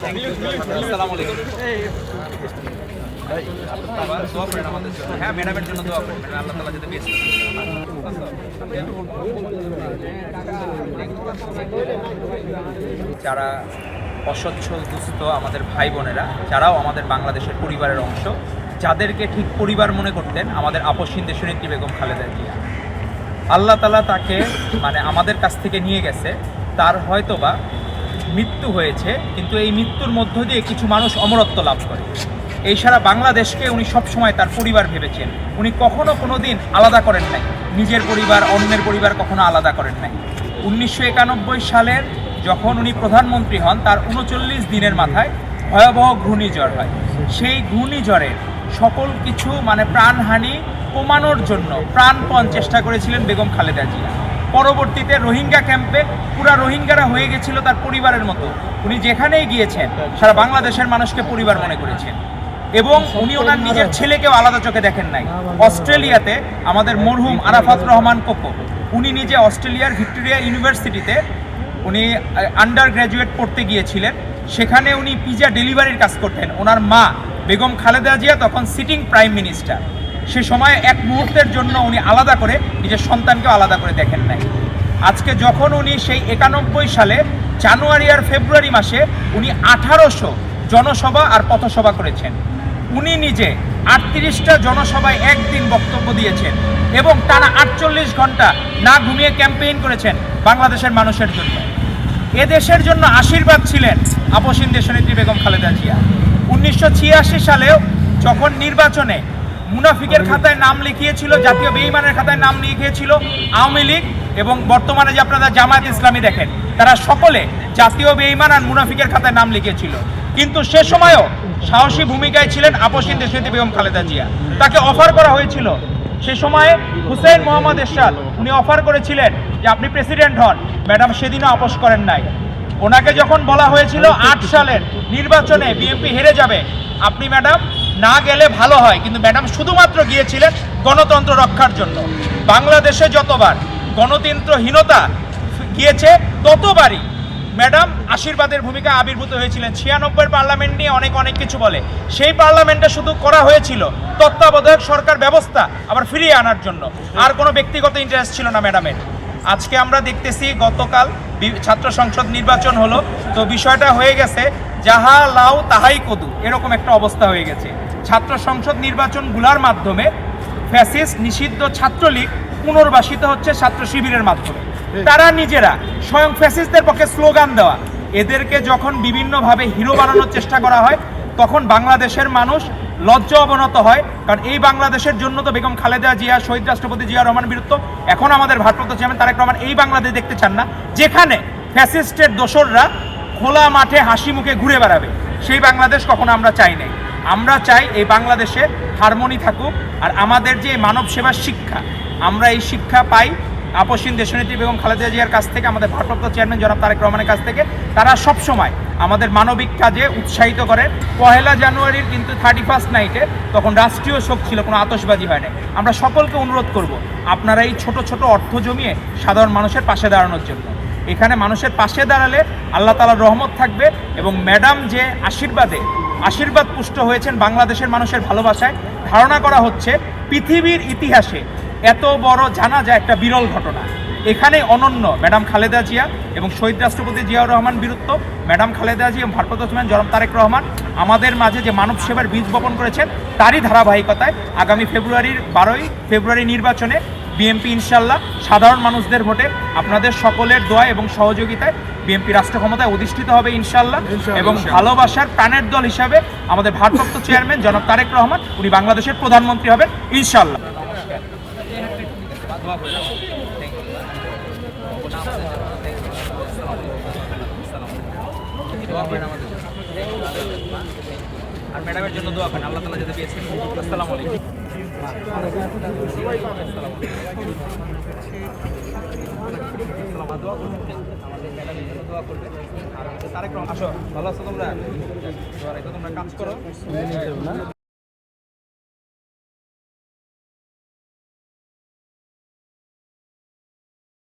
আসসালামু আলাইকুম। আবার দোয়া করেন আমাদের জন্য। হ্যাঁ, ম্যাডামের জন্য দোয়া করেন, আল্লাহ তাআলা যাতে বেঁচে যারা অসচ্ছল দুস্থ আমাদের ভাই বোনেরা, যারাও আমাদের বাংলাদেশের পরিবারের অংশ, যাদেরকে ঠিক পরিবার মনে করতেন আমাদের আপসহীন দেশনেত্রী বেগম খালেদা জিয়া, আল্লাহ তাআলা তাকে আমাদের কাছ থেকে নিয়ে গেছে। তার হয়তোবা মৃত্যু হয়েছে, কিন্তু এই মৃত্যুর মধ্য দিয়ে কিছু মানুষ অমরত্ব লাভ করে। এই সারা বাংলাদেশকে উনি সবসময় তার পরিবার ভেবেছেন। উনি কখনো কোনো দিন আলাদা করেন নাই, নিজের পরিবার অন্যের পরিবার কখনো আলাদা করেন নাই। 1991 সালের যখন উনি প্রধানমন্ত্রী হন, তার 39 দিনের মাথায় ভয়াবহ ঘূর্ণিঝড় হয়। সেই ঘূর্ণিঝড়ের সকল কিছু প্রাণহানি কমানোর জন্য প্রাণপণ চেষ্টা করেছিলেন বেগম খালেদা জিয়া। পরবর্তীতে রোহিঙ্গা ক্যাম্পে পুরা রোহিঙ্গারা হয়ে গেছিল তার পরিবারের মতো। উনি যেখানেই গিয়েছেন সারা বাংলাদেশের মানুষকে পরিবার মনে করেছেন, এবং উনি ওনার নিজের ছেলেকেও আলাদা চোখে দেখেন নাই। অস্ট্রেলিয়াতে আমাদের মরহুম আরাফাত রহমান কোকো, উনি নিজে অস্ট্রেলিয়ার ভিক্টোরিয়া ইউনিভার্সিটিতে উনি আন্ডার গ্র্যাজুয়েট পড়তে গিয়েছিলেন। সেখানে উনি পিজা ডেলিভারির কাজ করতেন। ওনার মা বেগম খালেদা জিয়া তখন সিটিং প্রাইম মিনিস্টার। সে সময় এক মুহূর্তের জন্য উনি আলাদা করে নিজের সন্তানকেও আলাদা করে দেখেন নাই। আজকে যখন উনি সেই 91 সালে জানুয়ারি আর ফেব্রুয়ারি মাসে উনি 1800 জনসভা আর পথসভা করেছেন। উনি নিজে 38টা জনসভায় একদিন বক্তব্য দিয়েছেন এবং টানা 48 ঘন্টা না ঘুমিয়ে ক্যাম্পেইন করেছেন বাংলাদেশের মানুষের জন্য। এদেশের জন্য আশীর্বাদ ছিলেন আপসহীন দেশনেত্রী বেগম খালেদা জিয়া। 1986 সালেও যখন নির্বাচনে মুনাফিকের খাতায় নাম লিখিয়েছিল, জাতীয় বেঈমানের খাতায় নাম লিখিয়েছিল আওয়ামী লীগ, এবং বর্তমানে যে আপনারা জামায়াত ইসলামী দেখেন, তারা সকলে জাতীয় বেঈমান আর মুনাফিকের খাতায় নাম লিখিয়েছিল। কিন্তু সে সময়ও সাহসী ভূমিকায় ছিলেন আপসহীন দেশনেত্রী বেগম খালেদা জিয়া। তাকে অফার করা হয়েছিল সে সময়ে হুসেইন মোহাম্মদ এরশাদ, উনি অফার করেছিলেন যে আপনি প্রেসিডেন্ট হন। ম্যাডাম সেদিনও আপোষ করেন নাই। ওনাকে যখন বলা হয়েছিল 8 সালের নির্বাচনে বিএনপি হেরে যাবে, আপনি ম্যাডাম না গেলে ভালো হয়, কিন্তু ম্যাডাম শুধুমাত্র গিয়েছিলেন গণতন্ত্র রক্ষার জন্য। বাংলাদেশে যতবার গণতন্ত্রহীনতা গিয়েছে ততবারই ম্যাডাম আশীর্বাদের ভূমিকা আবির্ভূত হয়েছিলেন। 96 পার্লামেন্ট নিয়ে অনেক কিছু বলে, সেই পার্লামেন্টে শুধু করা হয়েছিল তত্ত্বাবধায়ক সরকার ব্যবস্থা আবার ফিরিয়ে আনার জন্য, আর কোনো ব্যক্তিগত ইন্টারেস্ট ছিল না ম্যাডামের। আজকে আমরা দেখতেছি গতকাল ছাত্র সংসদ নির্বাচন হলো, তো বিষয়টা হয়ে গেছে যাহা লাউ তাহাই কদু, এরকম একটা অবস্থা হয়ে গেছে। ছাত্র সংসদ নির্বাচনগুলোর মাধ্যমে ফ্যাসিস্ট নিষিদ্ধ ছাত্রলীগ পুনর্বাসিত হচ্ছে ছাত্র শিবিরের মাধ্যমে। তারা নিজেরা স্বয়ং ফ্যাসিস্টদের পক্ষে স্লোগান দেওয়া, এদেরকে যখন বিভিন্নভাবে হিরো বানানোর চেষ্টা করা হয়, তখন বাংলাদেশের মানুষ লজ্জা অবনত হয়। কারণ এই বাংলাদেশের জন্য তো বেগম খালেদা জিয়া, শহীদ রাষ্ট্রপতি জিয়া রহমান বীরত্ব, এখন আমাদের ভারপ্রাপ্ত চেয়ারম্যান তারেক রহমান এই বাংলাদেশ দেখতে চান না, যেখানে ফ্যাসিস্টের দোসররা খোলা মাঠে হাসি মুখে ঘুরে বেড়াবে। সেই বাংলাদেশ কখনো আমরা চাই নাই। আমরা চাই এই বাংলাদেশে হারমোনি থাকুক, আর আমাদের যে মানব সেবার শিক্ষা, আমরা এই শিক্ষা পাই আপসহীন দেশনেত্রী বেগম খালেদা জিয়ার কাছ থেকে, আমাদের ভারপ্রাপ্ত চেয়ারম্যান জনাব তারেক রহমানের কাছ থেকে। তারা সবসময় আমাদের মানবিক কাজে উৎসাহিত করে। 1 জানুয়ারির কিন্তু 31st নাইটে তখন রাষ্ট্রীয় শোক ছিল, কোনো আতশবাজি হয় না। আমরা সকলকে অনুরোধ করব আপনারা এই ছোট ছোট অর্থ জমিয়ে সাধারণ মানুষের পাশে দাঁড়ানোর জন্য। এখানে মানুষের পাশে দাঁড়ালে আল্লাহ তাআলার রহমত থাকবে, এবং ম্যাডাম যে আশীর্বাদ পুষ্ট হয়েছেন বাংলাদেশের মানুষের ভালোবাসায়, ধারণা করা হচ্ছে পৃথিবীর ইতিহাসে এত বড় জানাজা একটা বিরল ঘটনা। এখানে অনন্য ম্যাডাম খালেদা জিয়া এবং শহীদ রাষ্ট্রপতি জিয়াউর রহমান বীরত্ব, ম্যাডাম খালেদা জিয়া এবং ভারপ্রাপ্ত চেয়ারম্যান জনাব তারেক রহমান আমাদের মাঝে যে মানব সেবার বীজ বপন করেছেন, তারই ধারাবাহিকতায় আগামী 12 ফেব্রুয়ারি নির্বাচনে বিএনপি ইনশাল্লাহ সাধারণ মানুষদের ভোটে, আপনাদের সকলের দোয়া এবং সহযোগিতায় বিএনপি রাষ্ট্র ক্ষমতায় অধিষ্ঠিত হবে ইনশাল্লাহ। এবং ভালোবাসার প্রাণের দল হিসাবে আমাদের ভারপ্রাপ্ত চেয়ারম্যান জনাব তারেক রহমান, উনি বাংলাদেশের প্রধানমন্ত্রী হবেন ইনশাল্লাহ। আর ম্যাডামের জন্য দোয়া করেন, আল্লাহ তাআলা যাতে বেঁচে থাকেন। আসসালামু আলাইকুম। তারেক রহমান, আসো, ভালো আছো তোমরা? তোমরা কাজ করো।